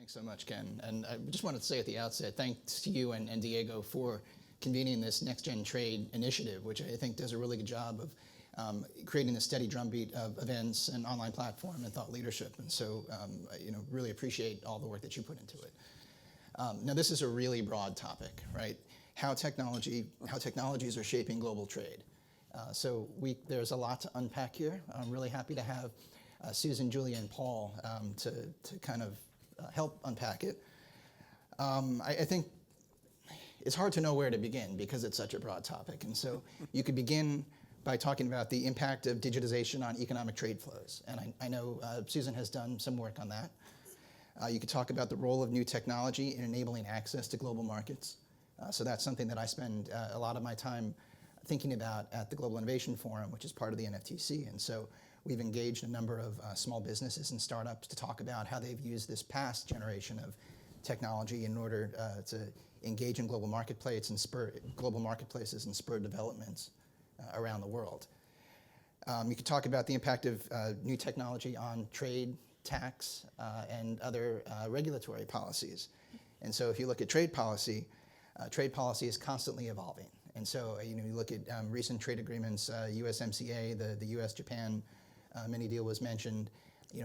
Thanks so much, Ken. And I just wanted to say at the outset, thanks to you and Diego for convening this NextGenTrade initiative, which I think does a really good job of creating a steady drumbeat of events and online platform and thought leadership. And so, really appreciate all the work that you put into it. Now, this is a really broad topic, right? How technologies are shaping global trade. So there's a lot to unpack here. I'm really happy to have Susan, Julia, and Paul to kind of help unpack it. I think it's hard to know where to begin because it's such a broad topic. And so you could begin by talking about the impact of digitization on economic trade flows. And I know Susan has done some work on that. You could talk about the role of new technology in enabling access to global markets. So that's something that I spend a lot of my time thinking about at the Global Innovation Forum, which is part of the NFTC. And so we've engaged a number of small businesses and startups to talk about how they've used this past generation of technology in order to engage in global marketplaces and spur developments around the world. You could talk about the impact of new technology on trade, tax, and other regulatory policies. And so if you look at trade policy is constantly evolving. And so you look at recent trade agreements, USMCA, the US-Japan mini deal was mentioned.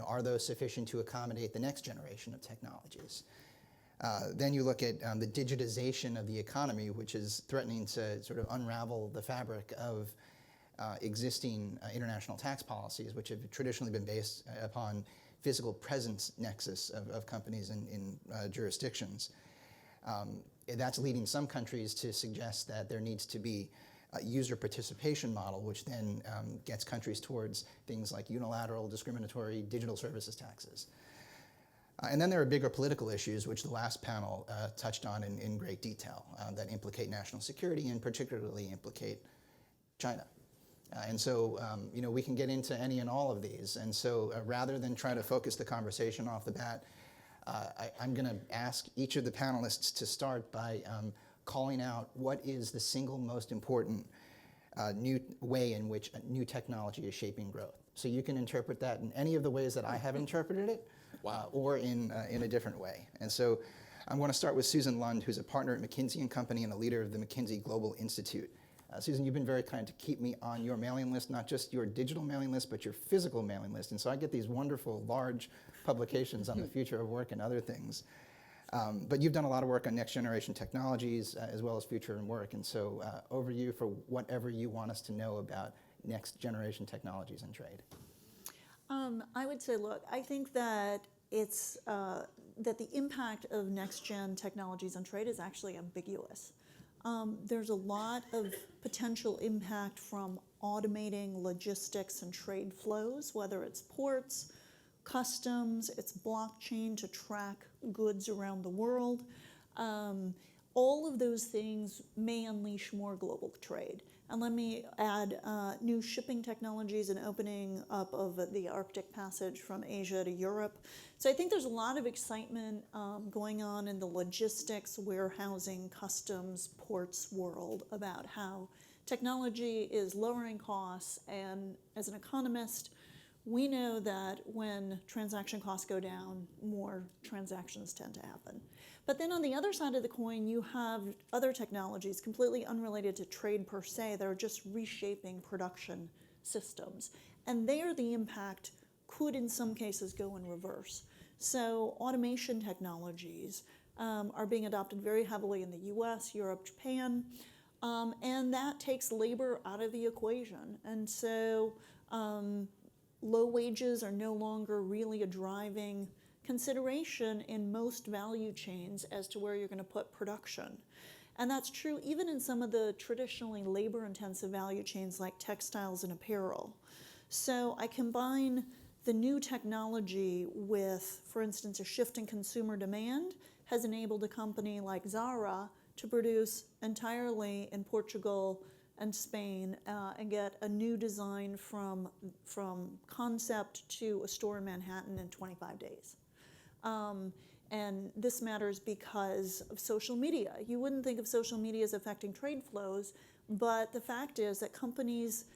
Are those sufficient to accommodate the next generation of technologies? Then you look at the digitization of the economy, which is threatening to sort of unravel the fabric of existing international tax policies, which have traditionally been based upon physical presence nexus of companies in jurisdictions. That's leading some countries to suggest that there needs to be a user participation model, which then gets countries towards things like unilateral, discriminatory digital services taxes. And then there are bigger political issues, which the last panel touched on in great detail, that implicate national security and particularly implicate China. And so, we can get into any and all of these. And so rather than try to focus the conversation off the bat, I'm going to ask each of the panelists to start by calling out what is the single most important new way in which new technology is shaping growth. So you can interpret that in any of the ways that I have interpreted it, or in a different way. And so I'm going to start with Susan Lund, who's a partner at McKinsey & Company and a leader of the McKinsey Global Institute. Susan, you've been very kind to keep me on your mailing list, not just your digital mailing list, but your physical mailing list. And so I get these wonderful, large publications on the future of work and other things. But you've done a lot of work on next generation technologies as well as future and work. And so over to you for whatever you want us to know about next generation technologies and trade. I would say, look, I think that it's that the impact of next gen technologies on trade is actually ambiguous. There's a lot of potential impact from automating logistics and trade flows, whether it's ports, customs, it's blockchain to track goods around the world. All of those things may unleash more global trade. And let me add new shipping technologies and opening up of the Arctic passage from Asia to Europe. So I think there's a lot of excitement going on in the logistics, warehousing, customs, ports world about how technology is lowering costs. And as an economist, we know that when transaction costs go down, more transactions tend to happen. But then on the other side of the coin, you have other technologies completely unrelated to trade per se that are just reshaping production systems. And there the impact could in some cases go in reverse. So automation technologies are being adopted very heavily in the US, Europe, Japan, and that takes labor out of the equation. And so low wages are no longer really a driving consideration in most value chains as to where you're going to put production. And that's true even in some of the traditionally labor-intensive value chains like textiles and apparel. So I combine the new technology with, for instance, a shift in consumer demand has enabled a company like Zara to produce entirely in Portugal and Spain and get a new design from concept to a store in Manhattan in 25 days. And this matters because of social media. You wouldn't think of social media as affecting trade flows, but the fact is that companies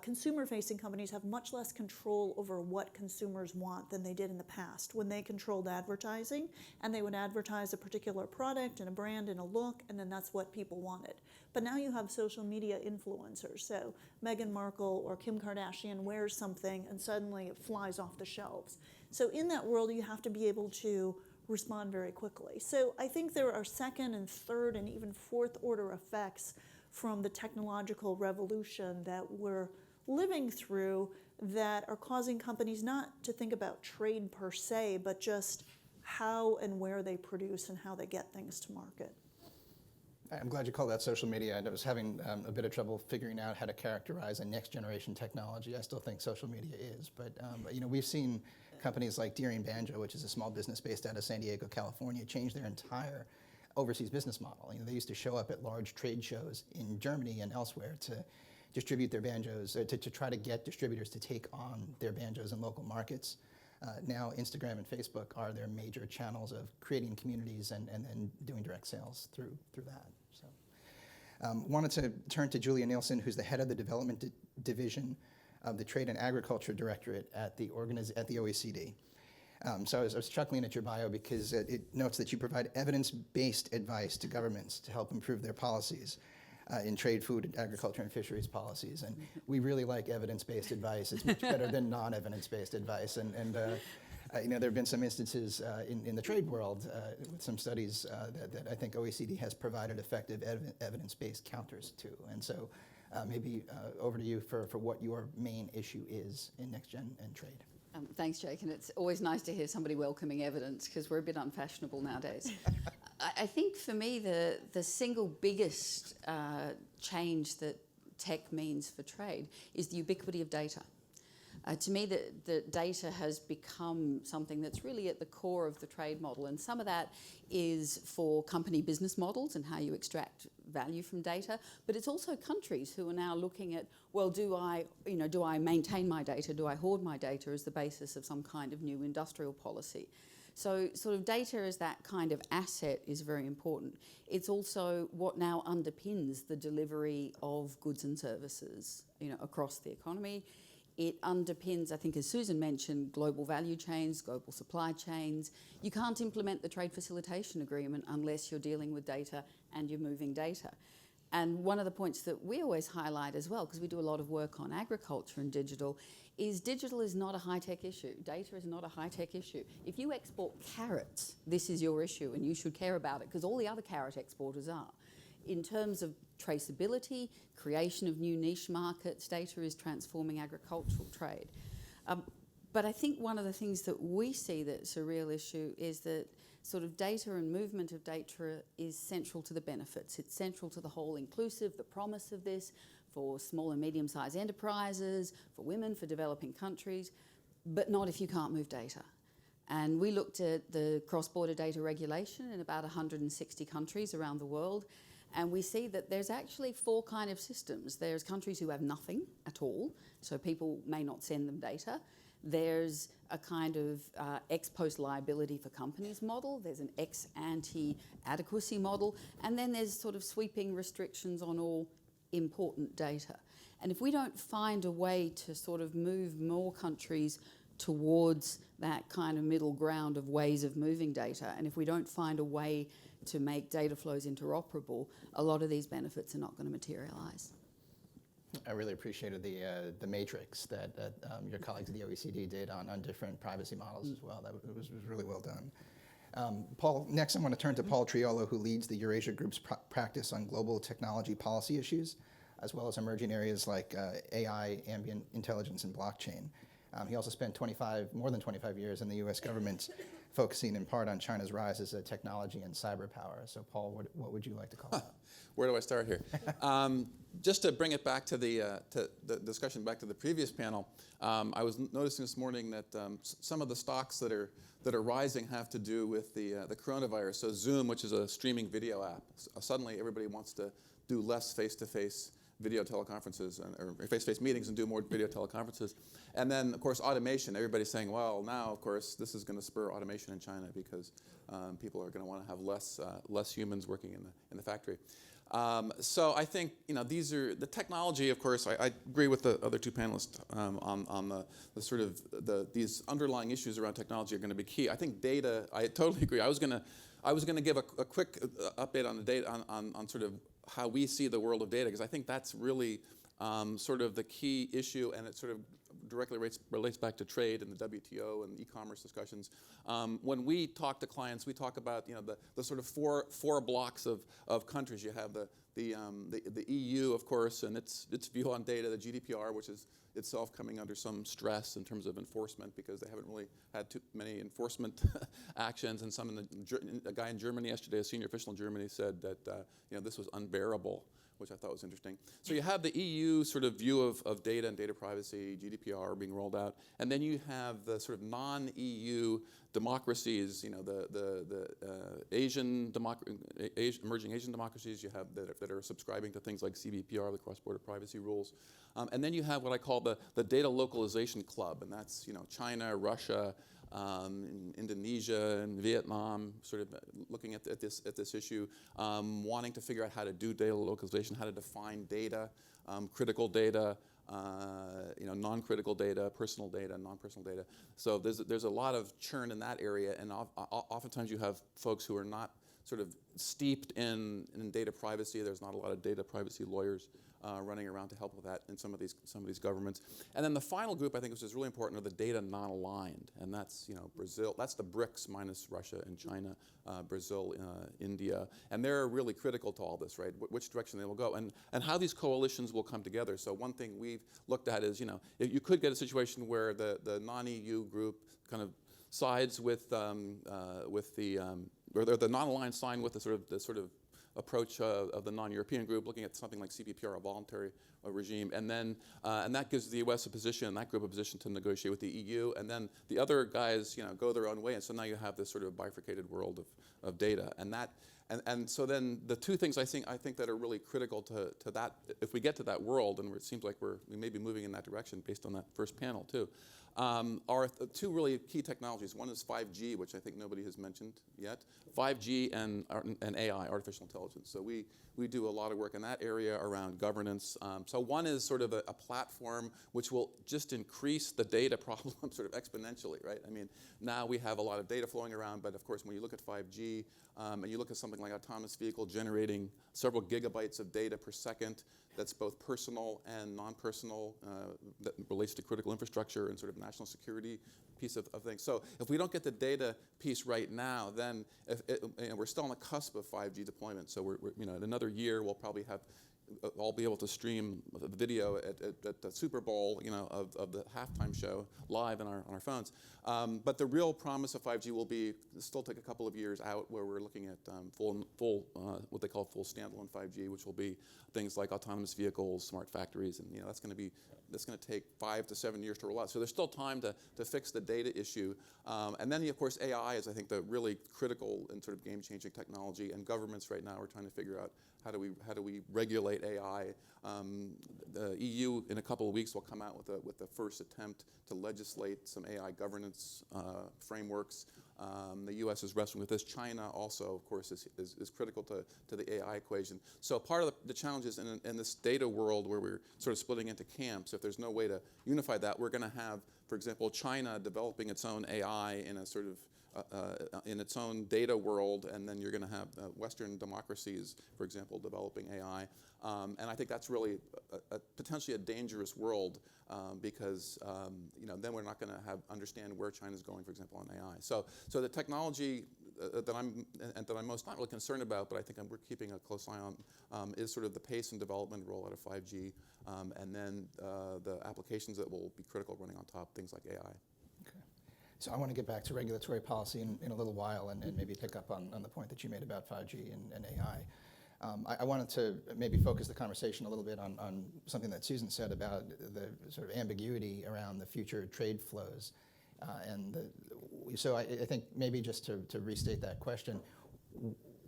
consumer-facing companies have much less control over what consumers want than they did in the past, when they controlled advertising, and they would advertise a particular product and a brand and a look, and then that's what people wanted. But now you have social media influencers. So Meghan Markle or Kim Kardashian wears something, and suddenly it flies off the shelves. So in that world, you have to be able to respond very quickly. So I think there are second and third and even fourth order effects from the technological revolution that we're living through that are causing companies not to think about trade per se, but just how and where they produce and how they get things to market. I'm glad you called that social media. I was having a bit of trouble figuring out how to characterize a next generation technology. I still think social media is, but you know, we've seen companies like Deere and Banjo, which is a small business based out of San Diego, California, change their entire overseas business model. You know, they used to show up at large trade shows in Germany and elsewhere to distribute their banjos, to try to get distributors to take on their banjos in local markets. Now Instagram and Facebook are their major channels of creating communities and then doing direct sales through that. So, wanted to turn to Julia Nielson, who's the head of the development division of the Trade and Agriculture Directorate at the OECD. So I was chuckling at your bio because it notes that you provide evidence-based advice to governments to help improve their policies in trade, food, agriculture, and fisheries policies. And we really like evidence-based advice. It's much better than non-evidence-based advice. And you know, there have been some instances in the trade world with some studies that I think OECD has provided effective evidence-based counters to. And so maybe over to you for what your main issue is in NextGen and trade. Thanks, Jake, and it's always nice to hear somebody welcoming evidence because we're a bit unfashionable nowadays. I think for me the single biggest change that tech means for trade is the ubiquity of data. To me, the data has become something that's really at the core of the trade model, and some of that is for company business models and how you extract value from data, but it's also countries who are now looking at, well, do I maintain my data, do I hoard my data as the basis of some kind of new industrial policy? So sort of data as that kind of asset is very important. It's also what now underpins the delivery of goods and services, you know, across the economy. It underpins, I think, as Susan mentioned, global value chains, global supply chains. You can't implement the trade facilitation agreement unless you're dealing with data and you're moving data. And one of the points that we always highlight as well, because we do a lot of work on agriculture and digital is not a high-tech issue. Data is not a high-tech issue. If you export carrots, this is your issue and you should care about it because all the other carrot exporters are. In terms of traceability, creation of new niche markets, data is transforming agricultural trade. But I think one of the things that we see that's a real issue is that sort of data and movement of data is central to the benefits. It's central to the whole inclusive, the promise of this for small and medium-sized enterprises, for women, for developing countries, but not if you can't move data. And we looked at the cross-border data regulation in about 160 countries around the world, and we see that there's actually four kind of systems. There's countries who have nothing at all, so people may not send them data. There's a kind of ex-post liability for companies model. There's an ex-ante adequacy model. And then there's sort of sweeping restrictions on all important data. And if we don't find a way to sort of move more countries towards that kind of middle ground of ways of moving data, and if we don't find a way to make data flows interoperable, a lot of these benefits are not going to materialize. I really appreciated the matrix that your colleagues at the OECD did on different privacy models as well. That was really well done. Paul, next I want to turn to Paul Triolo, who leads the Eurasia Group's practice on global technology policy issues, as well as emerging areas like AI, ambient intelligence, and blockchain. He also spent more than 25 years in the US government, focusing in part on China's rise as a technology and cyber power. So Paul, what would you like to call out? Where do I start here? Just to bring it back to the discussion back to the previous panel, I was noticing this morning that some of the stocks that are rising have to do with the coronavirus. So Zoom, which is a streaming video app, suddenly everybody wants to do less face-to-face video teleconferences or face-to-face meetings and do more video teleconferences. And then, of course, automation. Everybody's saying, well, now, of course, this is going to spur automation in China because people are going to want to have less humans working in the factory. So I think these are the technology. Of course, I agree with the other two panelists on the sort of these underlying issues around technology are going to be key. I think data. I totally agree. I was going to give a quick update on the data on sort of how we see the world of data, because I think that's really sort of the key issue, and it sort of directly relates back to trade and the WTO and e-commerce discussions. When we talk to clients, we talk about the sort of four blocks of countries. You have the EU, of course, and its view on data, the GDPR, which is itself coming under some stress in terms of enforcement because they haven't really had too many enforcement actions. And a guy in Germany yesterday, a senior official in Germany, said that this was unbearable, which I thought was interesting. So you have the EU sort of view of data and data privacy, GDPR being rolled out, and then you have the sort of non-EU democracies, the emerging Asian democracies you have that are subscribing to things like CBPR, the cross-border privacy rules. And then you have what I call the data localization club, and that's China, Russia, Indonesia and Vietnam, sort of looking at this issue, wanting to figure out how to do data localization, how to define data, critical data, non-critical data, personal data, non-personal data. So there's a lot of churn in that area, and oftentimes you have folks who are not sort of steeped in data privacy. There's not a lot of data privacy lawyers running around to help with that in some of these governments. And then the final group, I think, which is really important, are the data non-aligned, and that's Brazil. That's the BRICS minus Russia and China, Brazil, India, and they're really critical to all this, right? Which direction they will go, and how these coalitions will come together. So one thing we've looked at is you could get a situation where the non-EU group kind of sides with the or the non-aligned side with the sort of approach of the non-European group, looking at something like CBPR, a voluntary regime, and then and that gives the U.S. a position, and that group a position to negotiate with the EU, and then the other guys go their own way, and so now you have this sort of bifurcated world of data, and so then the two things I think that are really critical to that, if we get to that world, and it seems like we may be moving in that direction based on that first panel too, are two really key technologies. One is 5G, which I think nobody has mentioned yet. 5G and AI, artificial intelligence. So we do a lot of work in that area around governance. So one is sort of a platform which will just increase the data problem sort of exponentially, right? I mean, now we have a lot of data flowing around, but of course when you look at 5G and you look at something like autonomous vehicle generating several gigabytes of data per second, that's both personal and non-personal, that relates to critical infrastructure and sort of national security piece of things. So if we don't get the data piece right now, then we're still on the cusp of 5G deployment. So we're in another year we'll probably have all be able to stream the video at the Super Bowl, of the halftime show live on our phones. But the real promise of 5G will be still take a couple of years out, where we're looking at full what they call full standalone 5G, which will be things like autonomous vehicles, smart factories, and that's going to take 5 to 7 years to roll out. So there's still time to fix the data issue, and then of course AI is, I think, the really critical and sort of game-changing technology. And governments right now are trying to figure out how do we regulate AI. The EU in a couple of weeks will come out with the first attempt to legislate some AI governance frameworks. The U.S. is wrestling with this. China also, of course, is critical to the AI equation. So part of the challenge is in this data world where we're sort of splitting into camps. If there's no way to unify that, we're going to have, for example, China developing its own AI in a sort of in its own data world, and then you're going to have Western democracies, for example, developing AI. And I think that's really potentially a dangerous world because then we're not going to understand where China's going, for example, on AI. So the technology that I'm most not really concerned about, but I think we're keeping a close eye on, is sort of the pace and development rollout of 5G, and then the applications that will be critical running on top, things like AI. So I want to get back to regulatory policy in a little while and maybe pick up on the point that you made about 5G and AI. I wanted to maybe focus the conversation a little bit on something that Susan said about the sort of ambiguity around the future trade flows. So I think maybe just to restate that question,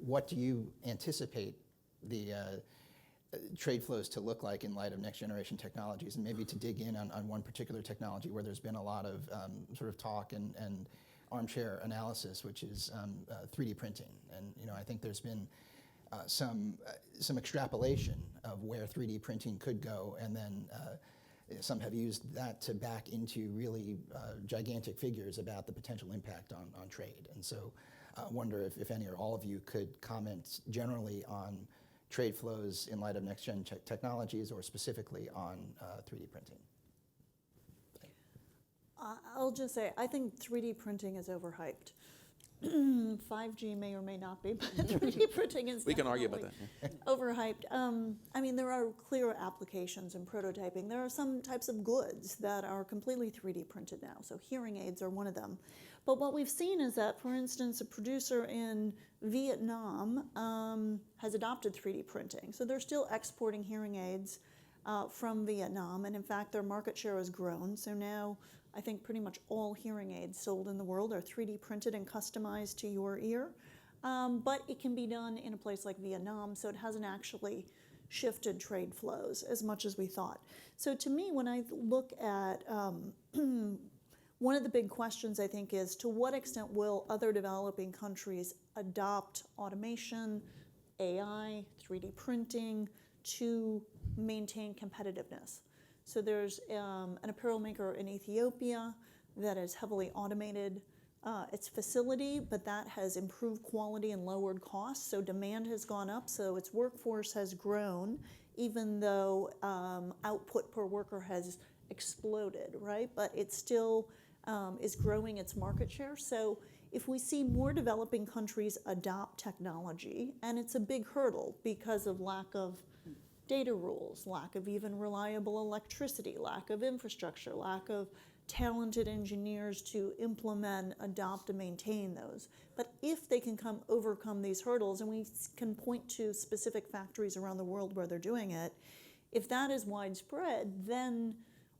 what do you anticipate the trade flows to look like in light of next generation technologies, and maybe to dig in on one particular technology where there's been a lot of sort of talk and armchair analysis, which is 3D printing. And I think there's been some extrapolation of where 3D printing could go, and then some have used that to back into really gigantic figures about the potential impact on trade. And so I wonder if any or all of you could comment generally on trade flows in light of next-gen technologies, or specifically on 3D printing. I'll just say, I think 3D printing is overhyped. 5G may or may not be, but 3D printing is We can argue about definitely that. overhyped. I mean, there are clear applications in prototyping. There are some types of goods that are completely 3D printed now, so hearing aids are one of them. But what we've seen is that, for instance, a producer in Vietnam has adopted 3D printing. So they're still exporting hearing aids from Vietnam, and in fact, their market share has grown. So now I think pretty much all hearing aids sold in the world are 3D printed and customized to your ear. But it can be done in a place like Vietnam, so it hasn't actually shifted trade flows as much as we thought. So to me, when I look at one of the big questions, I think, is to what extent will other developing countries adopt automation, AI, 3D printing to maintain competitiveness? So there's an apparel maker in Ethiopia that has heavily automated its facility, but that has improved quality and lowered costs. So demand has gone up, so its workforce has grown, even though output per worker has exploded, right? But it still is growing its market share. So if we see more developing countries adopt technology, and it's a big hurdle because of lack of data rules, lack of even reliable electricity, lack of infrastructure, lack of talented engineers to implement, adopt, and maintain those. But if they can overcome these hurdles, and we can point to specific factories around the world where they're doing it, if that is widespread, then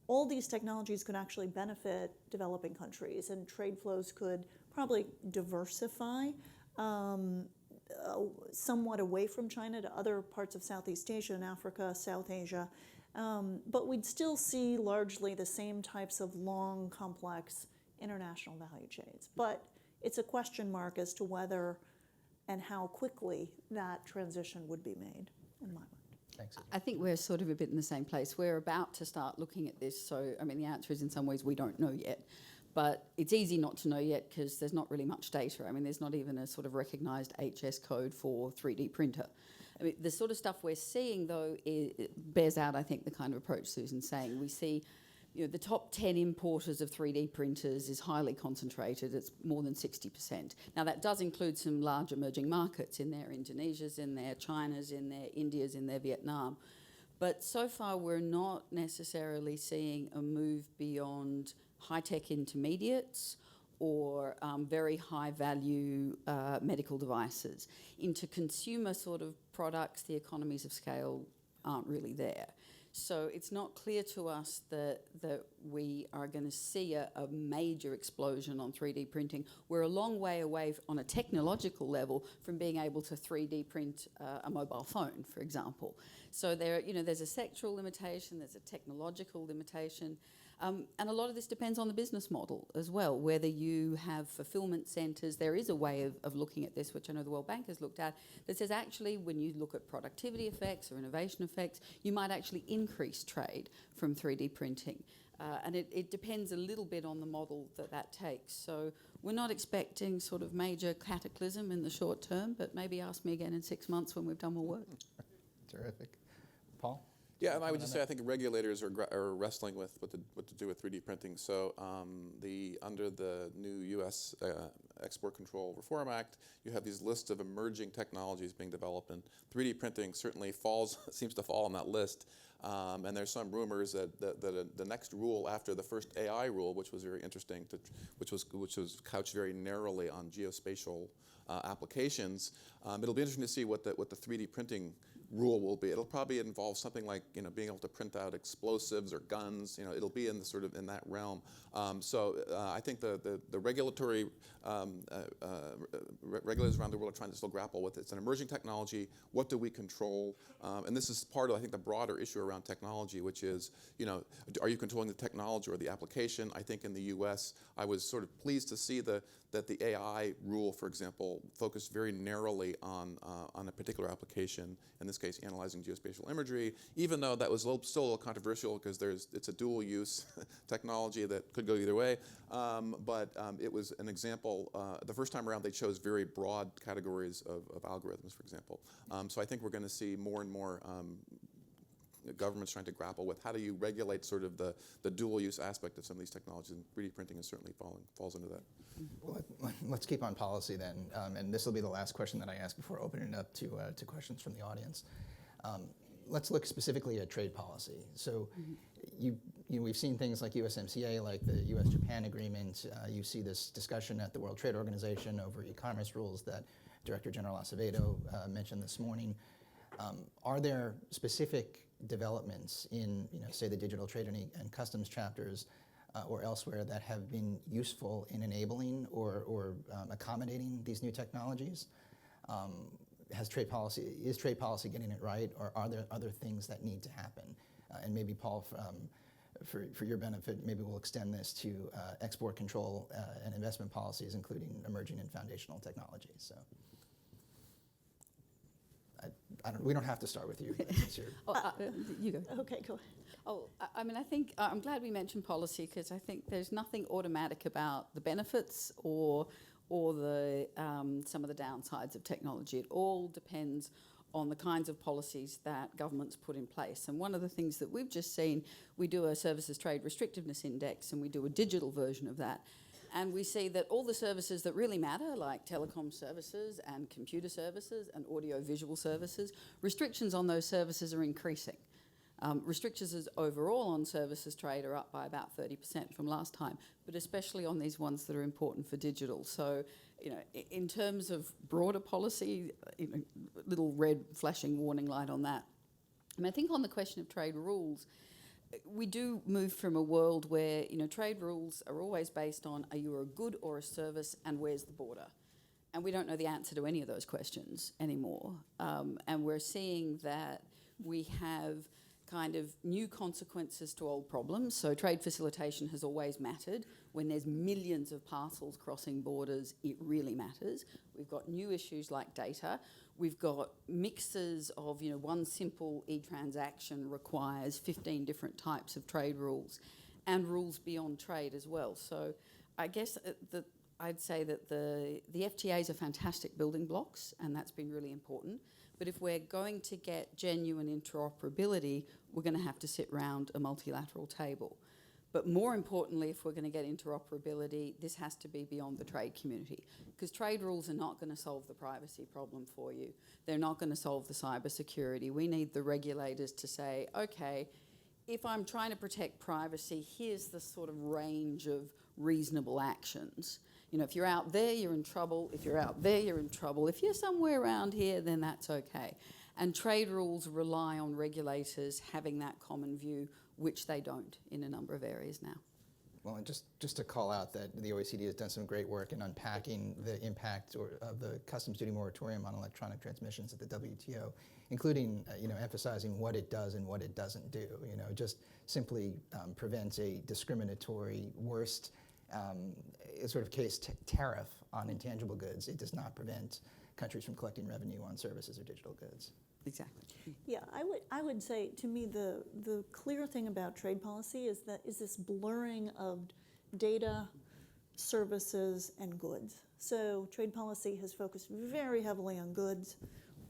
all these technologies could actually benefit developing countries, and trade flows could probably diversify somewhat away from China to other parts of Southeast Asia and Africa, South Asia. But we'd still see largely the same types of long, complex international value chains. But it's a question mark as to whether and how quickly that transition would be made, in my mind. Thanks. I think we're sort of a bit in the same place. We're about to start looking at this. So, I mean, the answer is in some ways we don't know yet. But it's easy not to know yet because there's not really much data. I mean, there's not even a sort of recognised HS code for 3D printer. I mean, the sort of stuff we're seeing, though, it bears out, I think, the kind of approach Susan's saying. We see, the top 10 importers of 3D printers is highly concentrated. It's more than 60%. Now, that does include some large emerging markets in there. Indonesia's in there, China's in there, India's in there, Vietnam. But so far, we're not necessarily seeing a move beyond high-tech intermediates or very high-value medical devices. Into consumer sort of products, the economies of scale aren't really there. So it's not clear to us that we are going to see a major explosion on 3D printing. We're a long way away on a technological level from being able to 3D print a mobile phone, for example. So there's a sectoral limitation, there's a technological limitation. And a lot of this depends on the business model as well, whether you have fulfillment centres. There is a way of looking at this, which I know the World Bank has looked at, that says actually when you look at productivity effects or innovation effects, you might actually increase trade from 3D printing. And it depends a little bit on the model that takes. So we're not expecting sort of major cataclysm in the short term, but maybe ask me again in 6 months when we've done more work. Terrific. Paul? Yeah, and I would just say I think regulators are wrestling with what to do with 3D printing. So under the new U.S. Export Control Reform Act, you have these lists of emerging technologies being developed, and 3D printing certainly seems to fall on that list. And there's some rumors that the next rule after the first AI rule, which was very interesting, which was couched very narrowly on geospatial applications, it'll be interesting to see what the 3D printing rule will be. It'll probably involve something like being able to print out explosives or guns. It'll be in the sort of in that realm. So I think the regulatory regulators around the world are trying to still grapple with. It's an emerging technology. What do we control? And this is part of, I think, the broader issue around technology, which is, are you controlling the technology or the application? I think in the U.S., I was sort of pleased to see that the AI rule, for example, focused very narrowly on a particular application, in this case, analyzing geospatial imagery, even though that was still a little controversial because it's a dual-use technology that could go either way. But it was an example. The first time around, they chose very broad categories of algorithms, for example. So I think we're going to see more and more governments trying to grapple with how do you regulate sort of the dual-use aspect of some of these technologies, and 3D printing is certainly falls into that. Well, let's keep on policy then, and this will be the last question that I ask before opening it up to questions from the audience. Let's look specifically at trade policy. So, we've seen things like USMCA, like the U.S.-Japan agreement. You see this discussion at the World Trade Organization over e-commerce rules that Director General Acevedo mentioned this morning. Are there specific developments in, say, the digital trade and customs chapters or elsewhere that have been useful in enabling or accommodating these new technologies? Is trade policy getting it right, or are there other things that need to happen? And maybe, Paul, for your benefit, maybe we'll extend this to export control and investment policies, including emerging and foundational technologies. So. We don't have to start with you. You go. Okay, go ahead. I think I'm glad we mentioned policy, because I think there's nothing automatic about the benefits or the some of the downsides of technology. It all depends on the kinds of policies that governments put in place. And one of the things that we've just seen, we do a Services Trade Restrictiveness Index, and we do a digital version of that. And we see that all the services that really matter, like telecom services and computer services and audio-visual services, restrictions on those services are increasing. Restrictions overall on services trade are up by about 30% from last time, but especially on these ones that are important for digital. So, in terms of broader policy, little red flashing warning light on that. And I think on the question of trade rules, we do move from a world where, trade rules are always based on, are you a good or a service, and where's the border? And we don't know the answer to any of those questions anymore. And we're seeing that we have kind of new consequences to old problems. So trade facilitation has always mattered. When there's millions of parcels crossing borders, it really matters. We've got new issues like data. We've got mixes of, one simple e-transaction requires 15 different types of trade rules and rules beyond trade as well. So I guess I'd say that the FTAs are fantastic building blocks, and that's been really important. But if we're going to get genuine interoperability, we're going to have to sit around a multilateral table. But more importantly, if we're going to get interoperability, this has to be beyond the trade community, because trade rules are not going to solve the privacy problem for you. They're not going to solve the cybersecurity. We need the regulators to say, okay, if I'm trying to protect privacy, here's the sort of range of reasonable actions. If you're out there, you're in trouble. If you're out there, you're in trouble. If you're somewhere around here, then that's okay. And trade rules rely on regulators having that common view, which they don't in a number of areas now. Well, and just to call out that the OECD has done some great work in unpacking the impact of the customs duty moratorium on electronic transmissions at the WTO, including emphasizing what it does and what it doesn't do. Just simply prevents a discriminatory, worst sort of case tariff on intangible goods. It does not prevent countries from collecting revenue on services or digital goods. Exactly. Yeah, I would say, to me, the clear thing about trade policy is this blurring of data, services, and goods. So trade policy has focused very heavily on goods,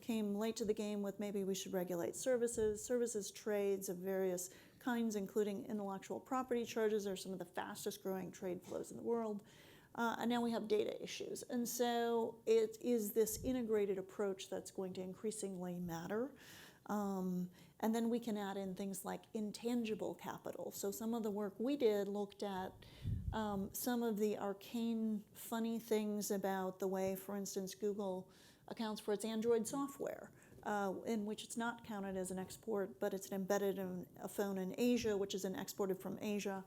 came late to the game with maybe we should regulate services trades of various kinds, including intellectual property charges, are some of the fastest growing trade flows in the world. And now we have data issues. And so it is this integrated approach that's going to increasingly matter. And then we can add in things like intangible capital. So some of the work we did looked at some of the arcane, funny things about the way, for instance, Google accounts for its Android software, in which it's not counted as an export, but it's embedded in a phone in Asia, which is then exported from Asia.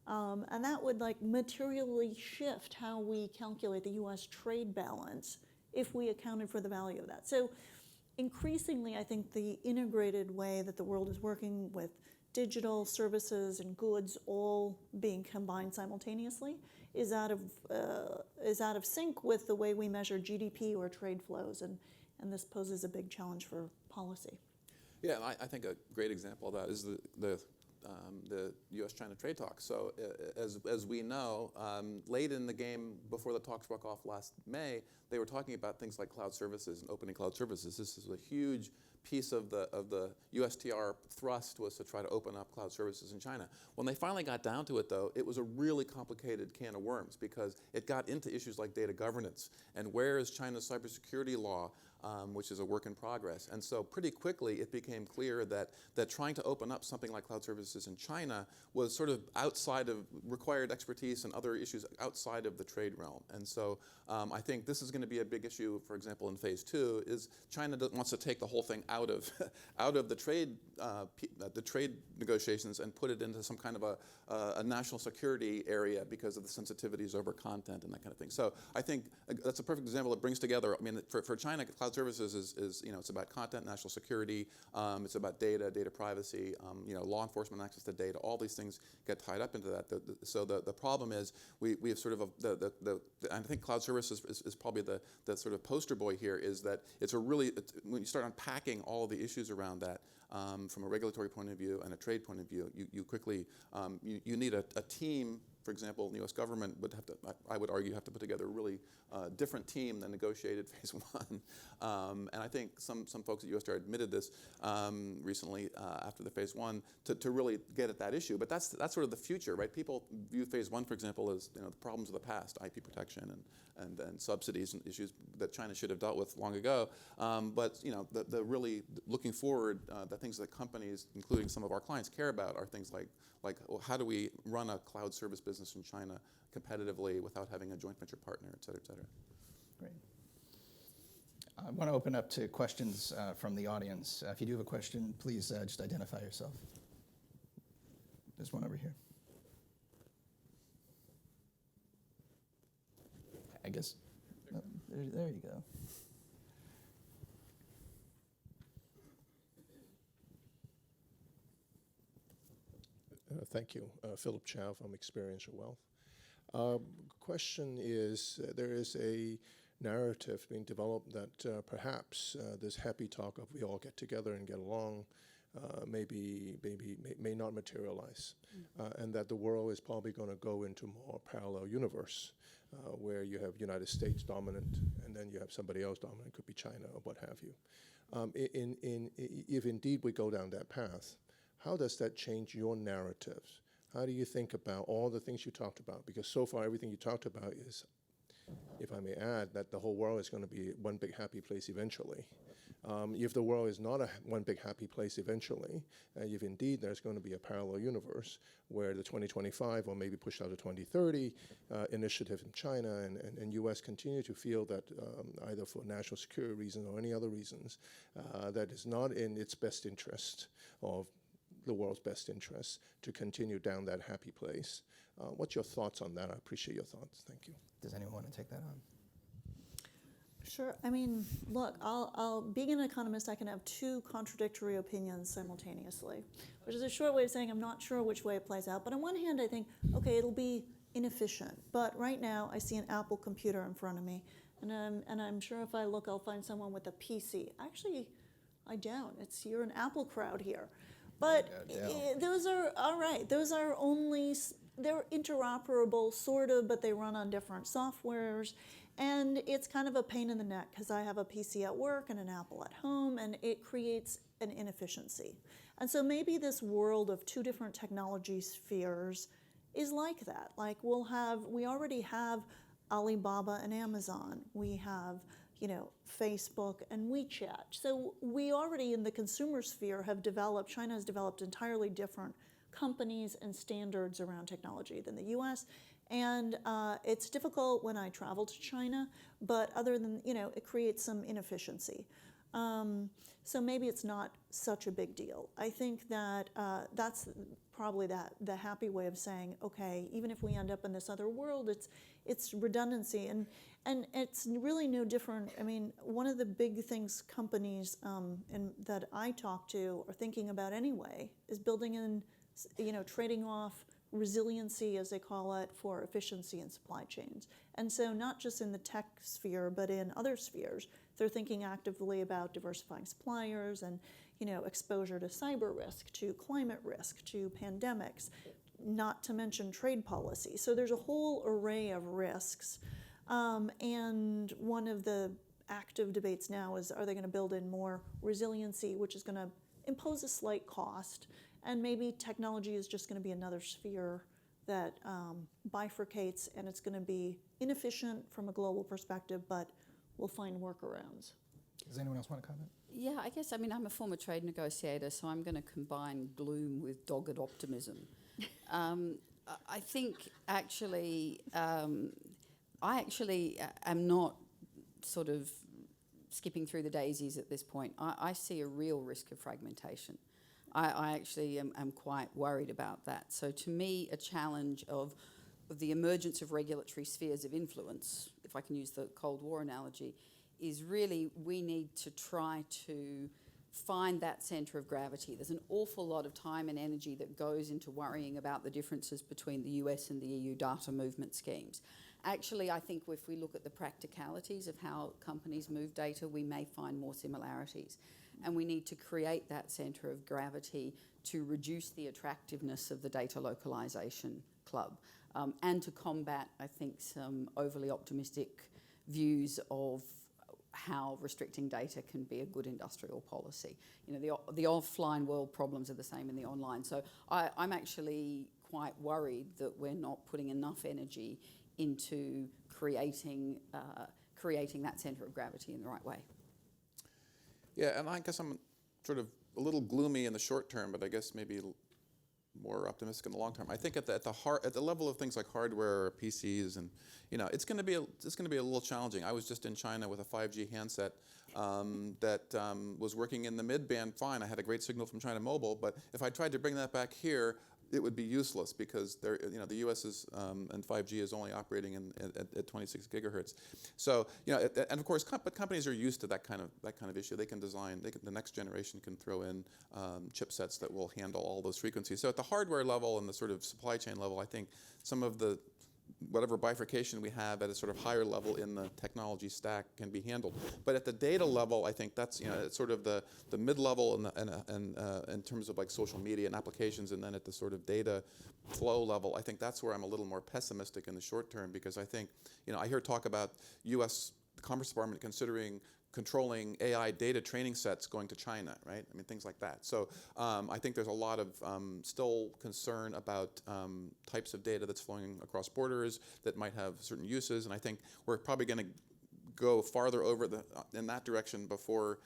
And that would like materially shift how we calculate the US trade balance if we accounted for the value of that. So increasingly, I think the integrated way that the world is working with digital services and goods all being combined simultaneously is out of sync with the way we measure GDP or trade flows, and this poses a big challenge for policy. Yeah, and I think a great example of that is the U.S.-China trade talks. So as we know, late in the game, before the talks broke off last May, they were talking about things like cloud services and opening cloud services. This is a huge piece of the USTR thrust, was to try to open up cloud services in China. When they finally got down to it, though, it was a really complicated can of worms, because it got into issues like data governance and where is China's cybersecurity law, which is a work in progress. And so pretty quickly it became clear that trying to open up something like cloud services in China was sort of outside of required expertise and other issues outside of the trade realm. And so I think this is going to be a big issue, for example, in phase 2, is China wants to take the whole thing out of out of the trade negotiations and put it into some kind of a national security area because of the sensitivities over content and that kind of thing. So I think that's a perfect example. It brings together, I mean, for China, cloud services is it's about content, national security, it's about data privacy, law enforcement access to data. All these things get tied up into that. So the problem is we have sort of I think cloud services is probably the sort of poster boy here, is that it's when you start unpacking all of the issues around that, from a regulatory point of view and a trade point of view, you quickly, you need a team. For example, the U.S. government would have to, I would argue, have to put together a really different team than negotiated phase 1. And I think some folks at USTR admitted this recently after the phase 1 to really get at that issue. But that's sort of the future, right? People view phase 1, for example, as the problems of the past, IP protection and subsidies and issues that China should have dealt with long ago. But the really looking forward, the things that companies, including some of our clients, care about are things like well, how do we run a cloud service business in China competitively without having a joint venture partner, et cetera, et cetera. Great. I want to open up to questions from the audience. If you do have a question, please just identify yourself. There's one over here. I guess, there you go. Thank you. Philip Chow from Experiential Wealth. Question is, there is a narrative being developed that perhaps this happy talk of we all get together and get along may not materialize, and that the world is probably going to go into more parallel universe where you have United States dominant and then you have somebody else dominant, could be China or what have you. If indeed we go down that path, how does that change your narratives? How do you think about all the things you talked about? Because so far everything you talked about is, if I may add, that the whole world is going to be one big happy place eventually. If the world is not one big happy place eventually, if indeed there's going to be a parallel universe where the 2025 or maybe pushed out to 2030 initiative in China and US continue to feel that either for national security reasons or any other reasons, that is not in its best interest or the world's best interest to continue down that happy place. What's your thoughts on that? I appreciate your thoughts. Thank you. Does anyone want to take that on? Sure. I mean, look, being an economist, I can have two contradictory opinions simultaneously, which is a short way of saying I'm not sure which way it plays out. But on one hand, I think, okay, it'll be inefficient. But right now, I see an Apple computer in front of me, and I'm sure if I look, I'll find someone with a PC. Actually, I don't. You're an Apple crowd here. But those are, all right, those are only, they're interoperable, sort of, but they run on different softwares. And it's kind of a pain in the neck because I have a PC at work and an Apple at home, and it creates an inefficiency. And so maybe this world of two different technology spheres is like that. Like we already have Alibaba and Amazon. We have, Facebook and WeChat. So we already in the consumer sphere China has developed entirely different companies and standards around technology than the US. And it's difficult when I travel to China, but other than, it creates some inefficiency. So maybe it's not such a big deal. I think that probably the happy way of saying, okay, even if we end up in this other world, it's redundancy, and it's really no different. I mean, one of the big things companies that I talk to are thinking about anyway is building in, trading off resiliency, as they call it, for efficiency in supply chains. And so not just in the tech sphere, but in other spheres, they're thinking actively about diversifying suppliers and, exposure to cyber risk, to climate risk, to pandemics, not to mention trade policy. So there's a whole array of risks. And one of the active debates now is, are they going to build in more resiliency, which is going to impose a slight cost, and maybe technology is just going to be another sphere that bifurcates, and it's going to be inefficient from a global perspective, but we'll find workarounds. Does anyone else want to comment? Yeah, I guess, I'm a former trade negotiator, so I'm going to combine gloom with dogged optimism. I think I am not sort of skipping through the daisies at this point. I see a real risk of fragmentation. I actually am quite worried about that. So to me, a challenge of the emergence of regulatory spheres of influence, if I can use the Cold War analogy, is really we need to try to find that centre of gravity. There's an awful lot of time and energy that goes into worrying about the differences between the US and the EU data movement schemes. Actually, I think if we look at the practicalities of how companies move data, we may find more similarities. And we need to create that centre of gravity to reduce the attractiveness of the data localisation club and to combat, I think, some overly optimistic views of how restricting data can be a good industrial policy. The offline world problems are the same in the online. So I'm actually quite worried that we're not putting enough energy into creating that centre of gravity in the right way. Yeah, and I guess I'm sort of a little gloomy in the short term, but I guess maybe more optimistic in the long term. I think at the level of things like hardware or PCs, and it's going to be a little challenging. I was just in China with a 5G handset that was working in the mid-band fine. I had a great signal from China Mobile, but if I tried to bring that back here, it would be useless because the U.S. is and 5G is only operating at 26 gigahertz. So and of course, but companies are used to that kind of issue. They can design. The next generation can throw in chipsets that will handle all those frequencies. So at the hardware level and the sort of supply chain level, I think some of the whatever bifurcation we have at a sort of higher level in the technology stack can be handled. But at the data level, I think that's it's sort of the mid-level and in terms of like social media and applications, and then at the sort of data flow level, I think that's where I'm a little more pessimistic in the short term, because I think I hear talk about U.S. Commerce Department considering controlling AI data training sets going to China, right? I mean, things like that. So I think there's a lot of still concern about types of data that's flowing across borders that might have certain uses, and I think we're probably going to go farther over in that direction before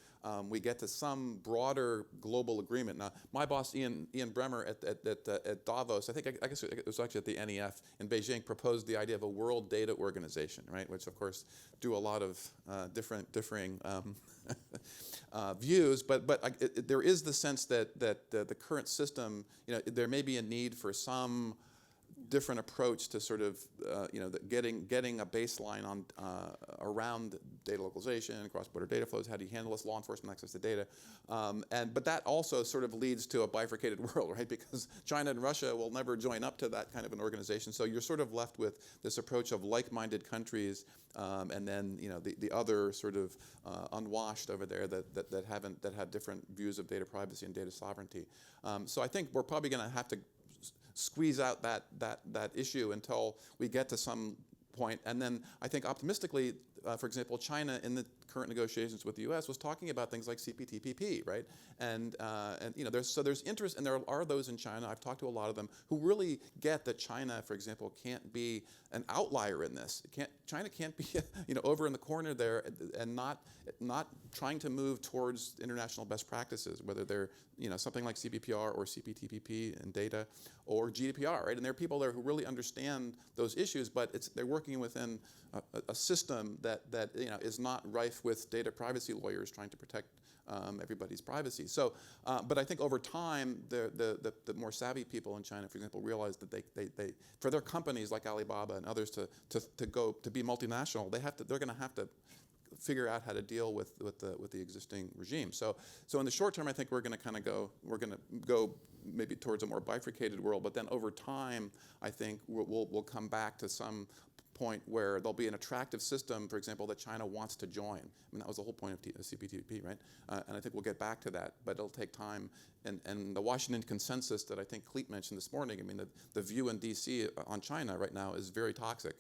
we get to some broader global agreement. Now, my boss Ian Bremmer at Davos, I guess it was actually at the NEF in Beijing, proposed the idea of a World Data Organization, right? Which of course do a lot of differing views, but there is the sense that the current system, there may be a need for some different approach to sort of getting a baseline on around data localization and cross-border data flows. How do you handle this? Law enforcement access to data, but that also sort of leads to a bifurcated world, right? Because China and Russia will never join up to that kind of an organization. So you're sort of left with this approach of like-minded countries, and then the other sort of unwashed over there that have different views of data privacy and data sovereignty. So I think we're probably going to have to squeeze out that issue until we get to some point. And then I think optimistically, for example, China in the current negotiations with the U.S. was talking about things like CPTPP, right? And there's interest, and there are those in China. I've talked to a lot of them who really get that China, for example, can't be an outlier in this. China can't be over in the corner there and not trying to move towards international best practices, whether they're something like CBPR or CPTPP and data or GDPR, right? And there are people there who really understand those issues, but they're working within a system that is not rife rife with data privacy lawyers trying to protect everybody's privacy. So, but I think over time, the more savvy people in China, for example, realize that they for their companies like Alibaba and others to be multinational, they're going to have to figure out how to deal with the existing regime. So in the short term, I think we're going to go maybe towards a more bifurcated world. But then over time, I think we'll come back to some point where there'll be an attractive system, for example, that China wants to join. I mean, that was the whole point of CPTPP, right? And I think we'll get back to that, but it'll take time. And the Washington consensus that I think Cleet mentioned this morning, I mean, the view in DC on China right now is very toxic.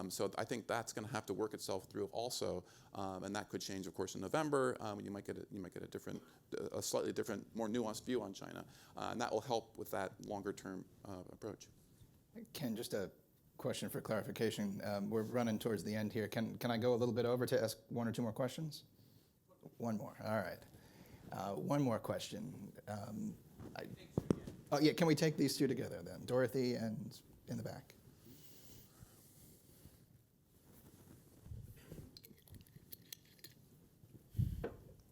So I think that's going to have to work itself through also, and that could change, of course, in November. You might get a slightly different, more nuanced view on China, and that will help with that longer-term approach. Ken, just a question for clarification. We're running towards the end here. Can I go a little bit over to ask one or two more questions? One more. All right. One more question. Oh yeah, can we take these two together then? Dorothy and in the back.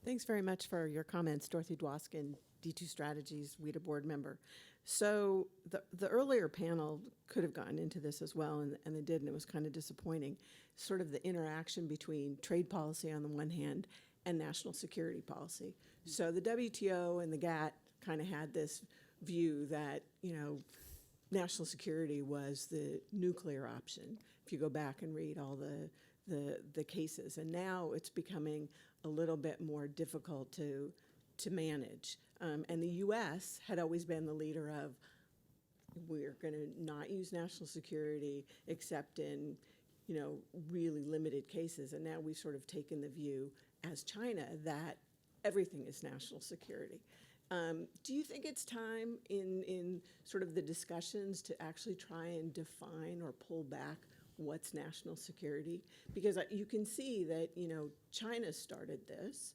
Thanks very much for your comments, Dorothy Dwoskin, D2 Strategies, WITA board member. So the earlier panel could have gotten into this as well, and they did, and it was kind of disappointing, sort of the interaction between trade policy on the one hand and national security policy. So the WTO and the GATT kind of had this view that, national security was the nuclear option, if you go back and read all the cases. And now it's becoming a little bit more difficult to manage. And the U.S. had always been the leader of, we're going to not use national security except in, really limited cases. And now we've sort of taken the view as China that everything is national security. Do you think it's time in sort of the discussions to actually try and define or pull back what's national security? Because you can see that, China started this.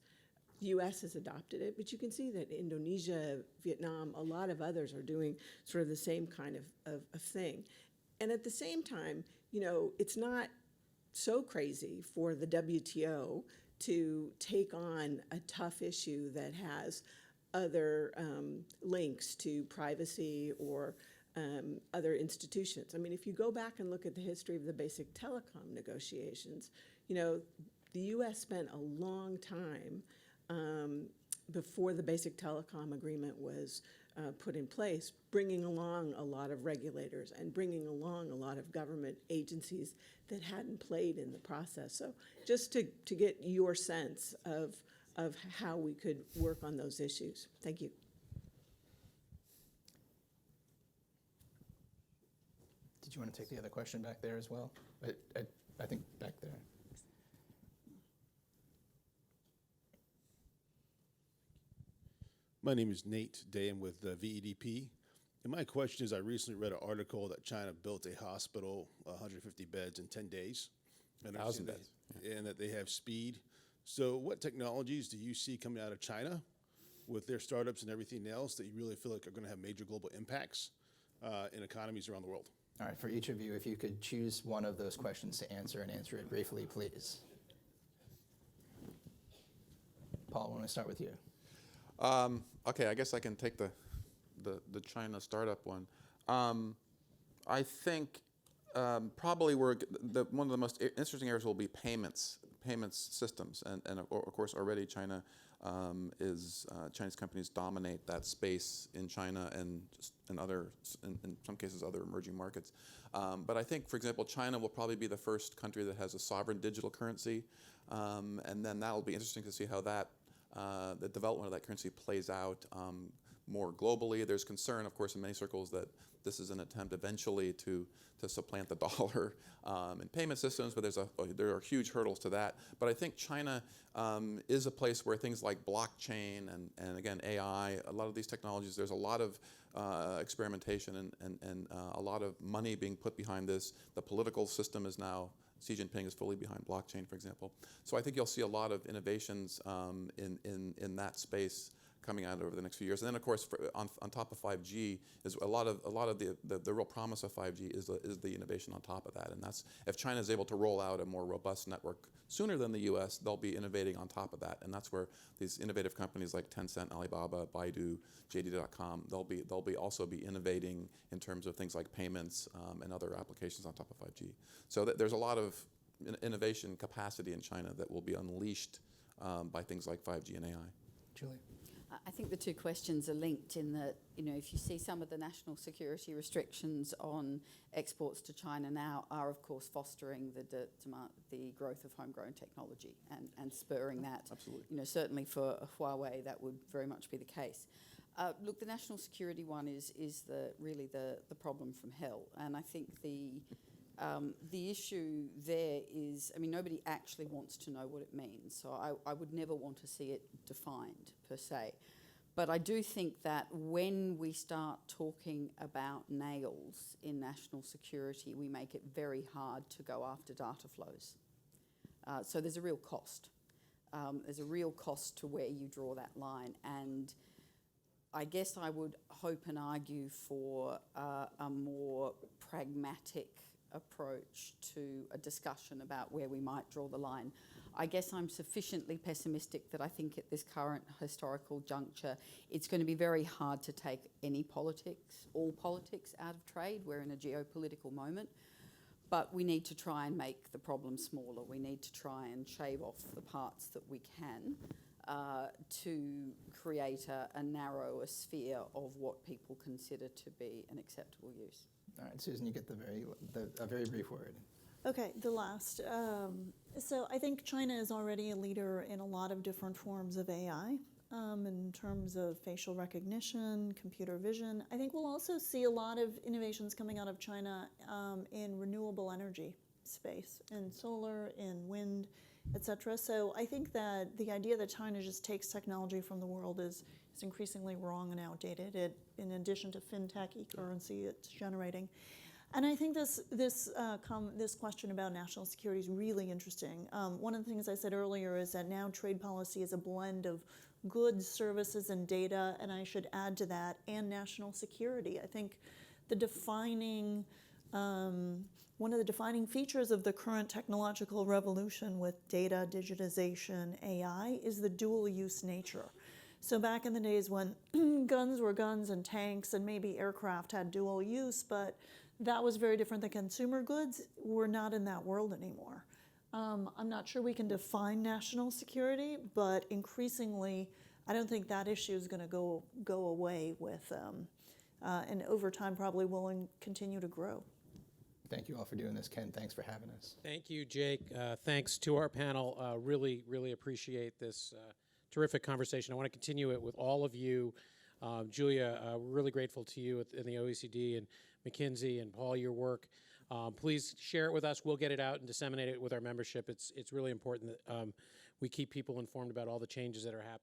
U.S. has adopted it, but you can see that Indonesia, Vietnam, a lot of others are doing sort of the same kind of thing. And at the same time, it's not so crazy for the WTO to take on a tough issue that has other links to privacy or other institutions. I mean, if you go back and look at the history of the basic telecom negotiations, the U.S. spent a long time before the basic telecom agreement was put in place, bringing along a lot of regulators and bringing along a lot of government agencies that hadn't played in the process. So just to get your sense of how we could work on those issues. Thank you. Did you want to take the other question back there as well? I think back there. My name is Nate Day. I'm with VEDP. And my question is, I recently read an article that China built a hospital, 150 beds in 10 days. And 1,000 beds. And that they have speed. So what technologies do you see coming out of China with their startups and everything else that you really feel like are going to have major global impacts in economies around the world? All right, for each of you, if you could choose one of those questions to answer and answer it briefly, please. Paul, why don't we start with you? Okay, I guess I can take the China startup one. I think probably one of the most interesting areas will be payments systems, and of course already Chinese companies dominate that space in China and in some cases other emerging markets. But I think, for example, China will probably be the first country that has a sovereign digital currency, and then that'll be interesting to see how the development of that currency plays out more globally. There's concern, of course, in many circles that this is an attempt eventually to supplant the dollar in payment systems, but there are huge hurdles to that. But I think China is a place where things like blockchain and again, AI, a lot of these technologies, there's a lot of experimentation and a lot of money being put behind this. The political system is now, Xi Jinping is fully behind blockchain, for example. So I think you'll see a lot of innovations in that space coming out over the next few years. And then, of course, on top of 5G is a lot of the real promise of 5G is the innovation on top of that. And that's, if China is able to roll out a more robust network sooner than the U.S., they'll be innovating on top of that. And that's where these innovative companies like Tencent, Alibaba, Baidu, JD.com, they'll also be innovating in terms of things like payments and other applications on top of 5G. So there's a lot of innovation capacity in China that will be unleashed by things like 5G and AI. Julia? I think the two questions are linked in that, if you see some of the national security restrictions on exports to China now are, of course, fostering the growth of homegrown technology and spurring that. Absolutely. Certainly for Huawei, that would very much be the case. Look, the national security one is really the problem from hell. And I think the issue there is, nobody actually wants to know what it means. So I would never want to see it defined per se. But I do think that when we start talking about nails in national security, we make it very hard to go after data flows. So there's a real cost. There's a real cost to where you draw that line. And I guess I would hope and argue for a more pragmatic approach to a discussion about where we might draw the line. I guess I'm sufficiently pessimistic that I think at this current historical juncture, it's going to be very hard to take all politics out of trade. We're in a geopolitical moment, but we need to try and make the problem smaller. We need to try and shave off the parts that we can to create a narrower sphere of what people consider to be an acceptable use. All right, Susan, you get a very brief word. Okay, the last. So I think China is already a leader in a lot of different forms of AI in terms of facial recognition, computer vision. I think we'll also see a lot of innovations coming out of China in renewable energy space, in solar, in wind, et cetera. So I think that the idea that China just takes technology from the world is increasingly wrong and outdated. In addition to fintech, e-currency it's generating. And I think this question about national security is really interesting. One of the things I said earlier is that now trade policy is a blend of goods, services, and data, and I should add to that, and national security. I think one of the defining features of the current technological revolution with data, digitization, AI, is the dual-use nature. So back in the days when guns were guns and tanks and maybe aircraft had dual use, but that was very different than consumer goods. We're not in that world anymore. I'm not sure we can define national security, but increasingly, I don't think that issue is going to go away with, and over time probably will continue to grow. Thank you all for doing this. Ken, thanks for having us. Thank you, Jake. Thanks to our panel. Really, really appreciate this terrific conversation. I want to continue it with all of you. Julia, we're really grateful to you in the OECD and McKinsey and Paul, your work. Please share it with us. We'll get it out and disseminate it with our membership. It's really important that we keep people informed about all the changes that are happening.